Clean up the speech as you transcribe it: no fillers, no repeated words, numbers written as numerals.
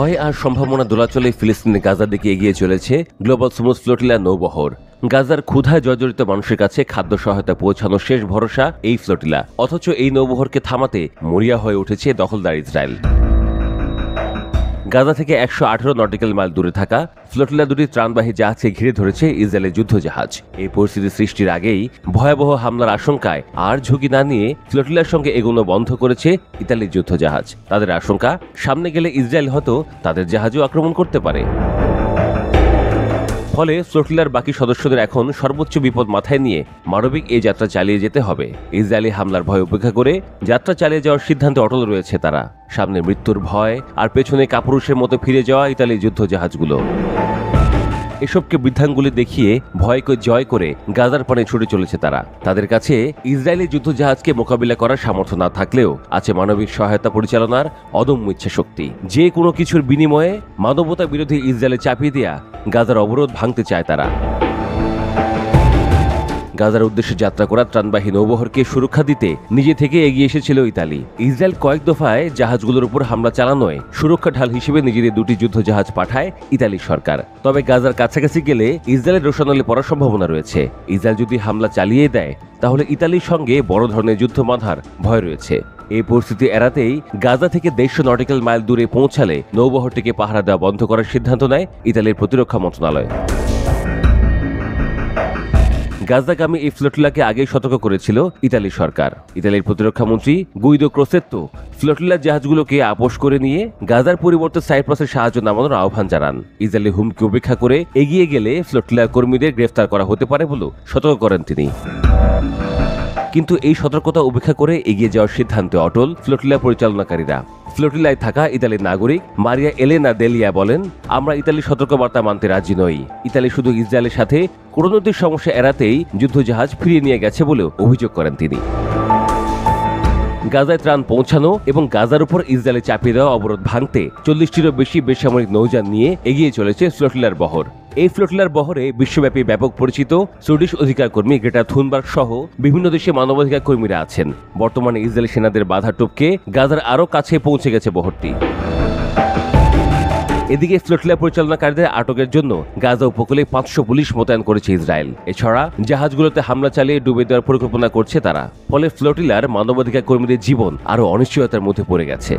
ভয় আর সম্ভাবনা দোলাচলে ফিলিস্তিনের গাজার দিকে এগিয়ে চলেছে গ্লোবাল স্মুথ ফ্লোটিলা নৌবহর। গাজার ক্ষুধায় জর্জরিত মানুষের কাছে খাদ্য সহায়তা পৌঁছানোর শেষ ভরসা এই ফ্লোটিলা। অথচ এই নৌবহরকে থামাতে মরিয়া হয়ে উঠেছে দখলদার ইসরায়েল। গাজা থেকে ১১৮ নটিক্যাল মাইল দূরে থাকা ফ্লোটিলা দুটি ত্রাণবাহী জাহাজকে ঘিরে ধরেছে ইসরায়েলের যুদ্ধজাহাজ। এই পরিস্থিতি সৃষ্টির আগেই ভয়াবহ হামলার আশঙ্কায় আর ঝুঁকি না নিয়ে ফ্লোটিলার সঙ্গে এগোনো বন্ধ করেছে ইতালির যুদ্ধজাহাজ। তাদের আশঙ্কা, সামনে গেলে ইসরায়েল হয়তো তাদের জাহাজও আক্রমণ করতে পারে। ফলে ফ্লোটিলার বাকি সদস্যদের এখন সর্বোচ্চ বিপদ মাথায় নিয়ে মানবিক এই যাত্রা চালিয়ে যেতে হবে। ইসরায়েলি হামলার ভয় উপেক্ষা করে যাত্রা চালিয়ে যাওয়ার সিদ্ধান্তে অটল রয়েছে তারা। সামনে মৃত্যুর ভয় আর পেছনে কাপুরুষের মতো ফিরে যাওয়া ইতালির যুদ্ধজাহাজগুলো। এসবকে বৃদ্ধাঙ্গুলি দেখিয়ে ভয়কে জয় করে গাজার পানে ছুটে চলেছে তারা। তাদের কাছে ইসরায়েলি যুদ্ধজাহাজকে মোকাবিলা করার সামর্থ্য না থাকলেও আছে মানবিক সহায়তা পরিচালনার অদম্য ইচ্ছাশক্তি। যে কোনো কিছুর বিনিময়ে মানবতা বিরোধী ইসরায়েলে চাপিয়ে দেয়া গাজার অবরোধ ভাঙতে চায় তারা। গাজার উদ্দেশ্যে যাত্রা করা ত্রাণবাহী নৌবহরকে সুরক্ষা দিতে নিজে থেকে এগিয়ে এসেছিল ইতালি। ইসরায়েল কয়েক দফায় জাহাজগুলোর উপর হামলা চালানোয় সুরক্ষা ঢাল হিসেবে নিজেদের দুটি যুদ্ধজাহাজ পাঠায় ইতালি সরকার। তবে গাজার কাছাকাছি গেলে ইসরায়েলের রোশনালে পড়ার সম্ভাবনা রয়েছে। ইসরায়েল যদি হামলা চালিয়ে দেয় তাহলে ইতালির সঙ্গে বড় ধরনের যুদ্ধ বাঁধার ভয় রয়েছে। এই পরিস্থিতি এড়াতেই গাজা থেকে 150 নটিক্যাল মাইল দূরে পৌঁছালে নৌবহরটিকে পাহারা দেওয়া বন্ধ করার সিদ্ধান্ত নেয় ইতালির প্রতিরক্ষা মন্ত্রণালয়। গাজাগামী এই ফ্লোটিলাকে আগেই সতর্ক করেছিল ইতালি সরকার। ইতালির প্রতিরক্ষা মন্ত্রী গুইদো ক্রোসেত্তো ফ্লোটিলার জাহাজগুলোকে আপোষ করে নিয়ে গাজার পরিবর্তে সাইপ্রাসের সাহায্য নামানোর আহ্বান জানান। ইসরায়েলি হুমকি উপেক্ষা করে এগিয়ে গেলে ফ্লোটিলার কর্মীদের গ্রেফতার করা হতে পারে বলেও সতর্ক করেন তিনি। কিন্তু এই সতর্কতা উপেক্ষা করে এগিয়ে যাওয়ার সিদ্ধান্তে অটল ফ্লোটিলা পরিচালনাকারীরা। ফ্লোটিলায় থাকা ইতালির নাগরিক মারিয়া এলেনা দেলিয়া বলেন, আমরা ইতালির সতর্কবার্তা মানতে রাজি নই। ইতালি শুধু ইসরায়েলের সাথে কূটনৈতিক সমস্যা এড়াতেই যুদ্ধজাহাজ ফিরিয়ে নিয়ে গেছে বলেও অভিযোগ করেন তিনি। গাজায় ত্রাণ পৌঁছানো এবং গাজার উপর ইসরায়েলে চাপিয়ে দেওয়া অবরোধ ভাঙতে 40টিরও বেশি বেসামরিক নৌযান নিয়ে এগিয়ে চলেছে ফ্লোটিলার বহর। এই ফ্লোটিলার বহরে বিশ্বব্যাপী ব্যাপক পরিচিত সুইডিশ অধিকার কর্মী গ্রেটা থুনবার্গ সহ বিভিন্ন দেশে মানবাধিকার কর্মীরা আছেন। বর্তমানে ইসরায়েলি সেনাদের বাধা টপকে গাজার আরও কাছে পৌঁছে গেছে বহরটি। এদিকে ফ্লোটিলা পরিচালনাকারীদের আটকের জন্য গাজা উপকূলে 500 পুলিশ মোতায়েন করেছে ইসরায়েল। এছাড়া জাহাজগুলোতে হামলা চালিয়ে ডুবে দেওয়ার পরিকল্পনা করছে তারা। ফলে ফ্লোটিলার মানবাধিকার কর্মীদের জীবন আরও অনিশ্চয়তার মধ্যে পড়ে গেছে।